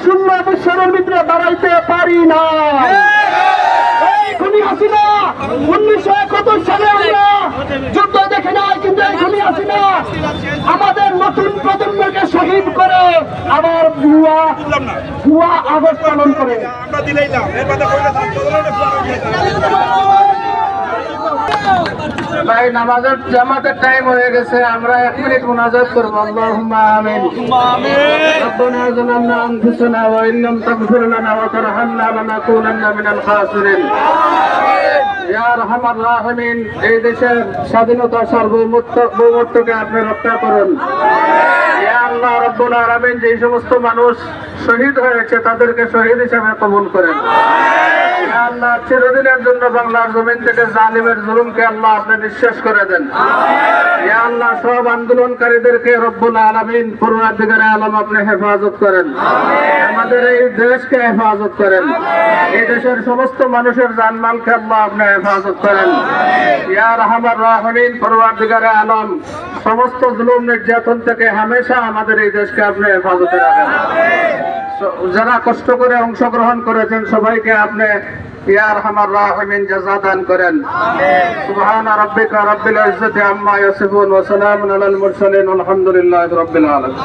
শূন্য বিশ্বের ভিতরে দাঁড়াইতে পারি না। এই খুনি হাসিনা 1971 সালে আমরা যুদ্ধ দেখে নাই, কিন্তু এই খুনি হাসিনা আমাদের নতুন প্রজন্মকে শহীদ করে আবার ভুয়া আগস্ট পালন করে। ভাই নামাজের জামাতের টাইম হয়ে গেছে, আমরা 1 মিনিট মুনাজাত করব। আল্লাহুম্মা আমিন। রব্বানা যালামনা আনফুসানা ওয়া ইন লাম তাগফির লানা ওয়া তারহামনা লানাকুনান্না মিনাল খাসিরিন। ইয়া আরহামার রাহিমিন, এই দেশের স্বাধীনতা সার্বভৌমত্বকে আপনি রক্ষা করুন। ইয়া আল্লাহ রব্বুল আলামিন, যে সমস্ত মানুষ শহীদ হয়েছে তাদেরকে শহীদ হিসেবে কবুল করেন। ইয়া আল্লাহ, চিরদিনের জন্য বাংলার জমিন থেকে জালিমের জুলুমকে আল্লাহ আপনি নিঃশেষ করে দেন। ইয়া আল্লাহ, সব আন্দোলনকারীদেরকে রব্বুল আলামিন পরওয়ারদিগারে আলম আপনি হেফাজত করেন। আমাদের এই দেশকে হেফাজত করেন। এই দেশের সমস্ত মানুষের জানমালকে আল্লাহ আপনি হেফাজত করেন। ইয়া আরহামার রাহিমিন, পরওয়ারদিগারে আলম, সমস্ত জুলুম নির্যাতন থেকে হামেশা আমাদের এই দেশকে আপনি হেফাজতে রাখেন। যারা কষ্ট করে অংশগ্রহণ করেছেন সবাইকে আপনি ইয়া আরহামার রাহিমিন জাযা দান করেন। সুবহান রাব্বিকা রাব্বিল ইজ্জাতি আম্মা ইয়াসিফুন ওয়া সালামুন আলাল মুরসালিন আলহামদুলিল্লাহি রাব্বিল আলামিন।